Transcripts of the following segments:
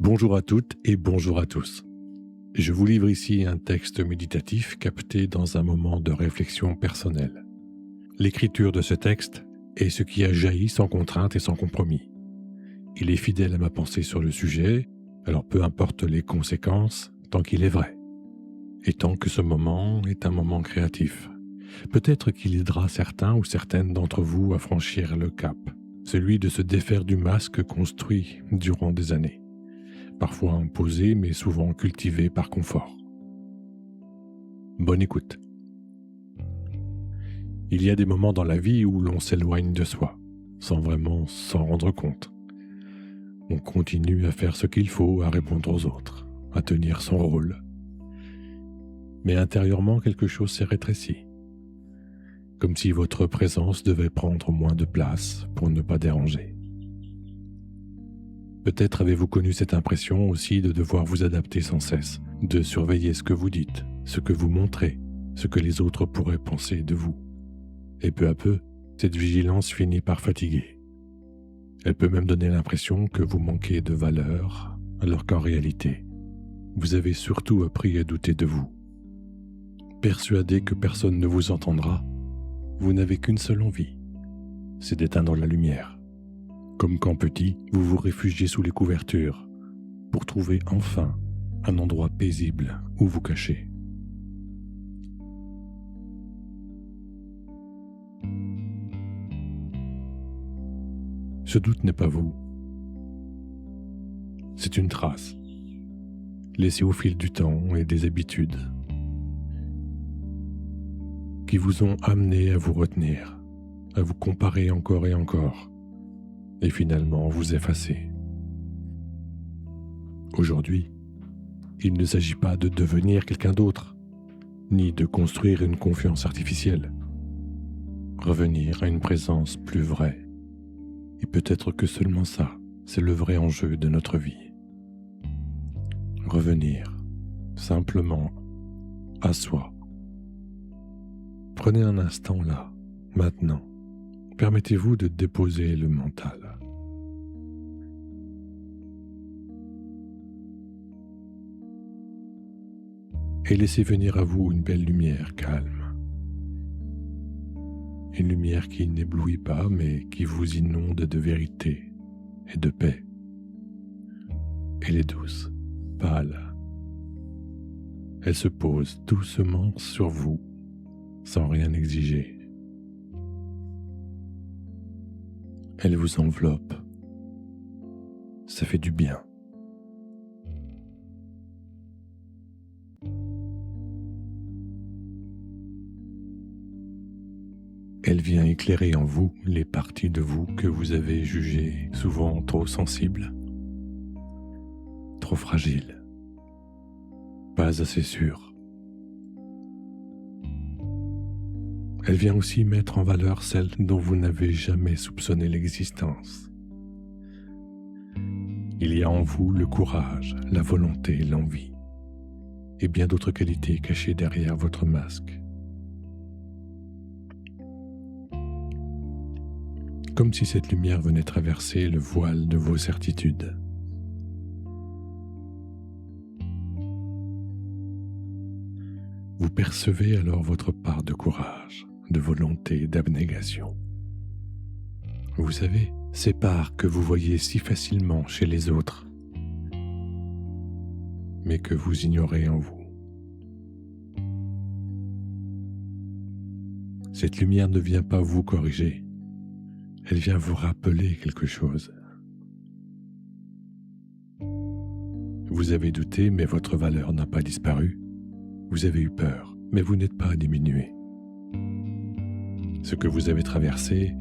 Bonjour à toutes et bonjour à tous. Je vous livre ici un texte méditatif capté dans un moment de réflexion personnelle. L'écriture de ce texte est ce qui a jailli sans contrainte et sans compromis. Il est fidèle à ma pensée sur le sujet, alors peu importe les conséquences, tant qu'il est vrai. Et tant que ce moment est un moment créatif. Peut-être qu'il aidera certains ou certaines d'entre vous à franchir le cap, celui de se défaire du masque construit durant des années. Parfois imposé, mais souvent cultivé par confort. Bonne écoute. Il y a des moments dans la vie où l'on s'éloigne de soi, sans vraiment s'en rendre compte. On continue à faire ce qu'il faut, à répondre aux autres, à tenir son rôle. Mais intérieurement, quelque chose s'est rétréci. Comme si votre présence devait prendre moins de place pour ne pas déranger. Peut-être avez-vous connu cette impression aussi de devoir vous adapter sans cesse, de surveiller ce que vous dites, ce que vous montrez, ce que les autres pourraient penser de vous. Et peu à peu, cette vigilance finit par fatiguer. Elle peut même donner l'impression que vous manquez de valeur, alors qu'en réalité, vous avez surtout appris à douter de vous. Persuadé que personne ne vous entendra, vous n'avez qu'une seule envie, c'est d'éteindre la lumière. Comme quand petit, vous vous réfugiez sous les couvertures pour trouver enfin un endroit paisible où vous cacher. Ce doute n'est pas vous. C'est une trace, laissée au fil du temps et des habitudes, qui vous ont amené à vous retenir, à vous comparer encore et encore, et finalement vous effacer. Aujourd'hui, il ne s'agit pas de devenir quelqu'un d'autre, ni de construire une confiance artificielle. Revenir à une présence plus vraie. Et peut-être que seulement ça, c'est le vrai enjeu de notre vie. Revenir, simplement, à soi. Prenez un instant là, maintenant. Permettez-vous de déposer le mental. Et laissez venir à vous une belle lumière calme. Une lumière qui n'éblouit pas, mais qui vous inonde de vérité et de paix. Elle est douce, pâle. Elle se pose doucement sur vous, sans rien exiger. Elle vous enveloppe. Ça fait du bien. Elle vient éclairer en vous les parties de vous que vous avez jugées souvent trop sensibles, trop fragiles, pas assez sûres. Elle vient aussi mettre en valeur celles dont vous n'avez jamais soupçonné l'existence. Il y a en vous le courage, la volonté, l'envie, et bien d'autres qualités cachées derrière votre masque. Comme si cette lumière venait traverser le voile de vos certitudes. Vous percevez alors votre part de courage, de volonté, d'abnégation. Vous savez, ces parts que vous voyez si facilement chez les autres, mais que vous ignorez en vous. Cette lumière ne vient pas vous corriger, elle vient vous rappeler quelque chose. Vous avez douté, mais votre valeur n'a pas disparu. Vous avez eu peur, mais vous n'êtes pas diminué. Ce que vous avez traversé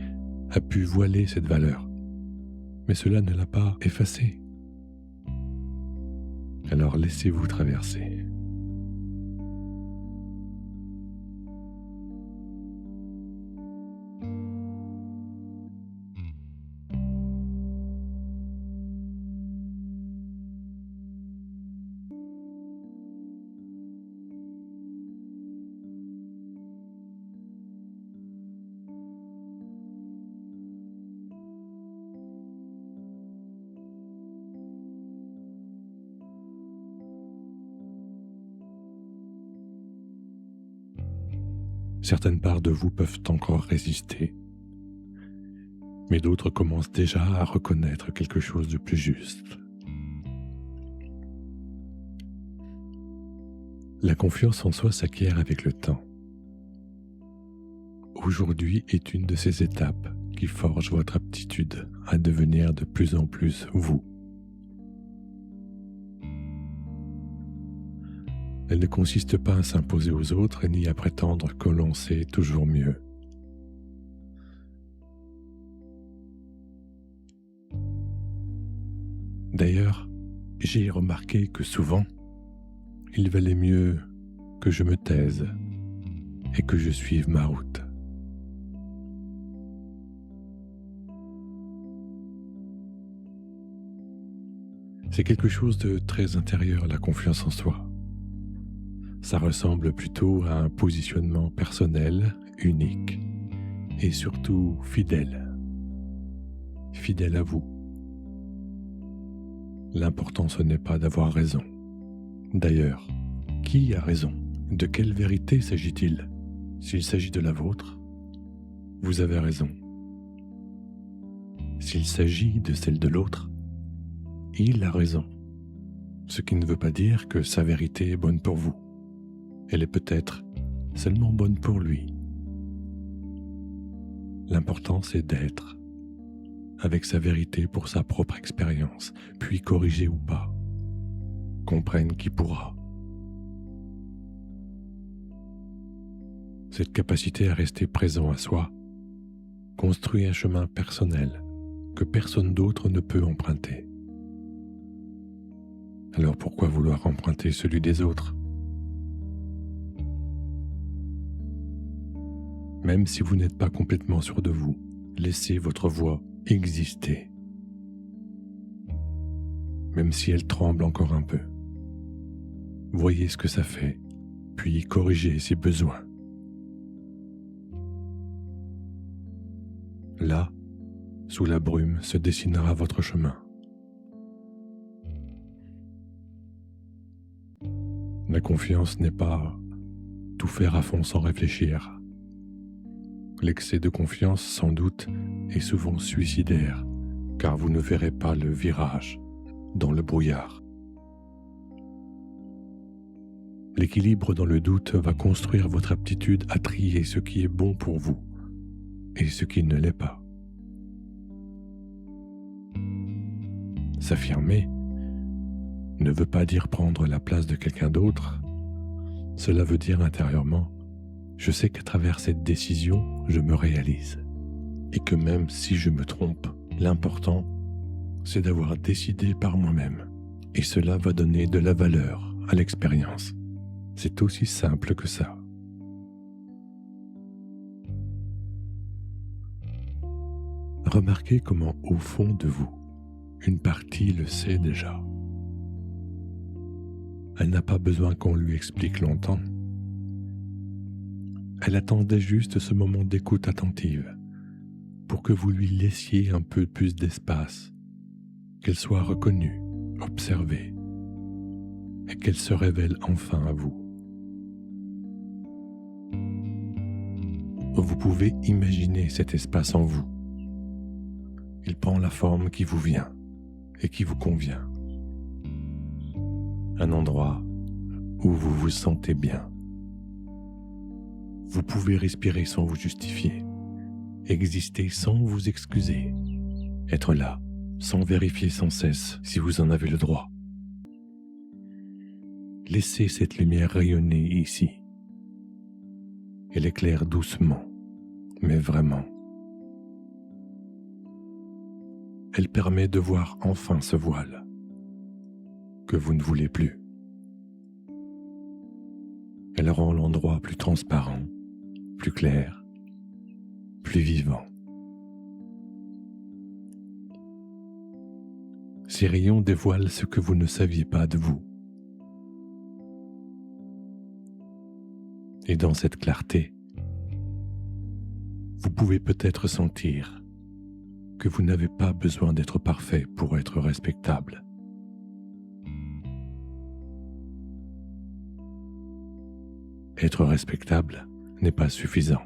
a pu voiler cette valeur, mais cela ne l'a pas effacée. Alors laissez-vous traverser. Certaines parts de vous peuvent encore résister, mais d'autres commencent déjà à reconnaître quelque chose de plus juste. La confiance en soi s'acquiert avec le temps. Aujourd'hui est une de ces étapes qui forgent votre aptitude à devenir de plus en plus vous. Elle ne consiste pas à s'imposer aux autres ni à prétendre que l'on sait toujours mieux. D'ailleurs, j'ai remarqué que souvent, il valait mieux que je me taise et que je suive ma route. C'est quelque chose de très intérieur, la confiance en soi. Ça ressemble plutôt à un positionnement personnel, unique et surtout fidèle. Fidèle à vous. L'important, ce n'est pas d'avoir raison. D'ailleurs, qui a raison? De quelle vérité s'agit-il? S'il s'agit de la vôtre, vous avez raison. S'il s'agit de celle de l'autre, il a raison. Ce qui ne veut pas dire que sa vérité est bonne pour vous. Elle est peut-être seulement bonne pour lui. L'important, c'est d'être avec sa vérité pour sa propre expérience, puis corriger ou pas. Comprenne qui pourra. Cette capacité à rester présent à soi construit un chemin personnel que personne d'autre ne peut emprunter. Alors pourquoi vouloir emprunter celui des autres? Même si vous n'êtes pas complètement sûr de vous, laissez votre voix exister. Même si elle tremble encore un peu. Voyez ce que ça fait, puis corrigez si besoin. Là, sous la brume, se dessinera votre chemin. La confiance n'est pas tout faire à fond sans réfléchir. L'excès de confiance, sans doute, est souvent suicidaire, car vous ne verrez pas le virage dans le brouillard. L'équilibre dans le doute va construire votre aptitude à trier ce qui est bon pour vous et ce qui ne l'est pas. S'affirmer ne veut pas dire prendre la place de quelqu'un d'autre. Cela veut dire intérieurement, je sais qu'à travers cette décision, je me réalise. Et que même si je me trompe, l'important, c'est d'avoir décidé par moi-même. Et cela va donner de la valeur à l'expérience. C'est aussi simple que ça. Remarquez comment, au fond de vous, une partie le sait déjà. Elle n'a pas besoin qu'on lui explique longtemps. Elle attendait juste ce moment d'écoute attentive pour que vous lui laissiez un peu plus d'espace, qu'elle soit reconnue, observée et qu'elle se révèle enfin à vous. Vous pouvez imaginer cet espace en vous. Il prend la forme qui vous vient et qui vous convient. Un endroit où vous vous sentez bien. Vous pouvez respirer sans vous justifier, exister sans vous excuser, être là sans vérifier sans cesse si vous en avez le droit. Laissez cette lumière rayonner ici. Elle éclaire doucement, mais vraiment. Elle permet de voir enfin ce voile que vous ne voulez plus. Elle rend l'endroit plus transparent, plus clair, plus vivant. Ces rayons dévoilent ce que vous ne saviez pas de vous. Et dans cette clarté, vous pouvez peut-être sentir que vous n'avez pas besoin d'être parfait pour être respectable. Être respectable, n'est pas suffisant.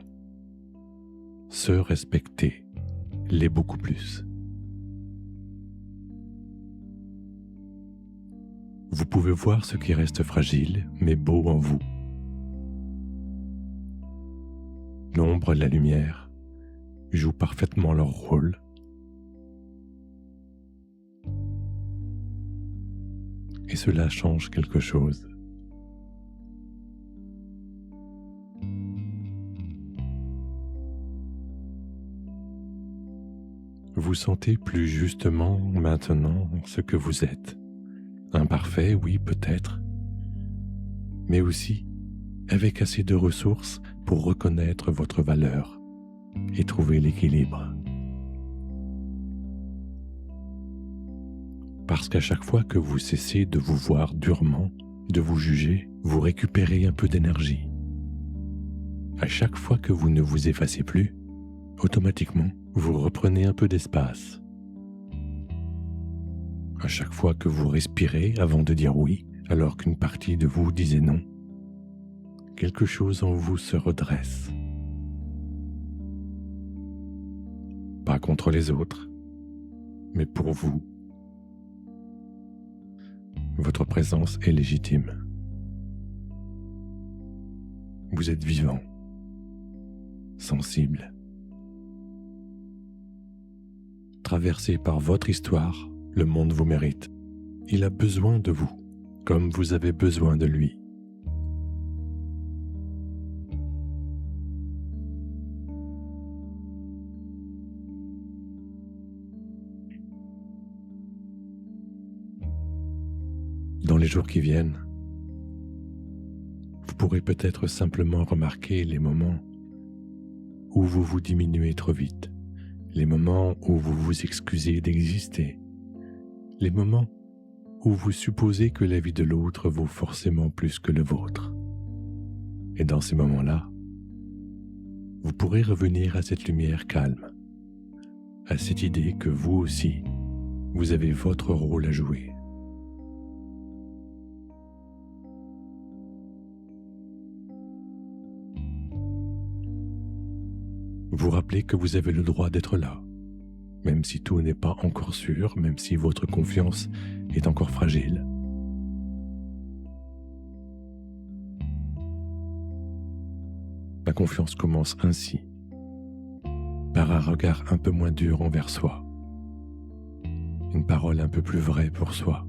Se respecter l'est beaucoup plus. Vous pouvez voir ce qui reste fragile mais beau en vous. L'ombre et la lumière jouent parfaitement leur rôle. Et cela change quelque chose. Vous sentez plus justement maintenant ce que vous êtes. Imparfait, oui, peut-être, mais aussi avec assez de ressources pour reconnaître votre valeur et trouver l'équilibre. Parce qu'à chaque fois que vous cessez de vous voir durement, de vous juger, vous récupérez un peu d'énergie. À chaque fois que vous ne vous effacez plus, automatiquement, vous reprenez un peu d'espace. À chaque fois que vous respirez avant de dire oui, alors qu'une partie de vous disait non, quelque chose en vous se redresse. Pas contre les autres, mais pour vous. Votre présence est légitime. Vous êtes vivant, sensible. Traversé par votre histoire, le monde vous mérite. Il a besoin de vous, comme vous avez besoin de lui. Dans les jours qui viennent, vous pourrez peut-être simplement remarquer les moments où vous vous diminuez trop vite, les moments où vous vous excusez d'exister, les moments où vous supposez que la vie de l'autre vaut forcément plus que le vôtre. Et dans ces moments-là, vous pourrez revenir à cette lumière calme, à cette idée que vous aussi, vous avez votre rôle à jouer. Vous rappelez que vous avez le droit d'être là, même si tout n'est pas encore sûr, même si votre confiance est encore fragile. La confiance commence ainsi, par un regard un peu moins dur envers soi, une parole un peu plus vraie pour soi,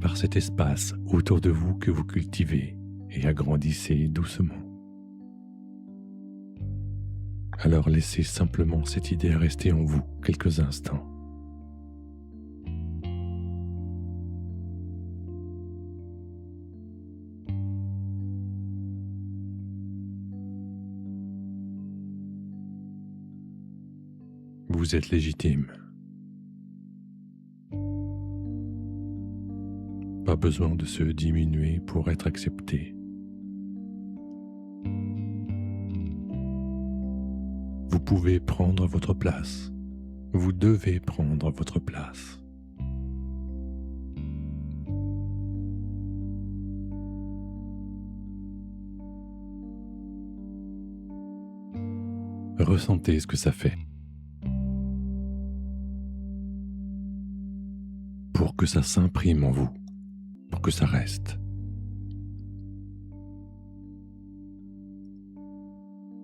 par cet espace autour de vous que vous cultivez et agrandissez doucement. Alors laissez simplement cette idée rester en vous quelques instants. Vous êtes légitime. Pas besoin de se diminuer pour être accepté. Vous pouvez prendre votre place. Vous devez prendre votre place. Ressentez ce que ça fait. Pour que ça s'imprime en vous, pour que ça reste.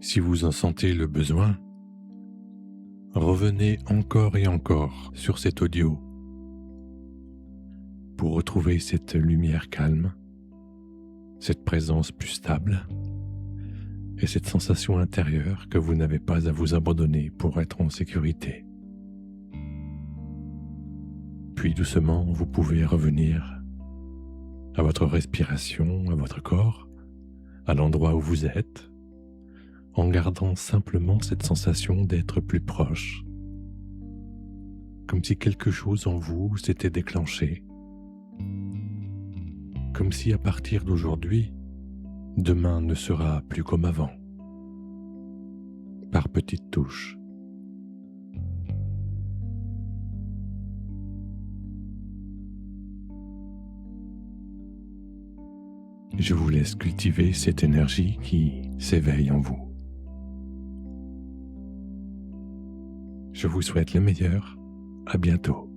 Si vous en sentez le besoin, revenez encore et encore sur cet audio pour retrouver cette lumière calme, cette présence plus stable et cette sensation intérieure que vous n'avez pas à vous abandonner pour être en sécurité. Puis doucement, vous pouvez revenir à votre respiration, à votre corps, à l'endroit où vous êtes, en gardant simplement cette sensation d'être plus proche, comme si quelque chose en vous s'était déclenché, comme si à partir d'aujourd'hui, demain ne sera plus comme avant, par petites touches. Je vous laisse cultiver cette énergie qui s'éveille en vous. Je vous souhaite le meilleur. À bientôt.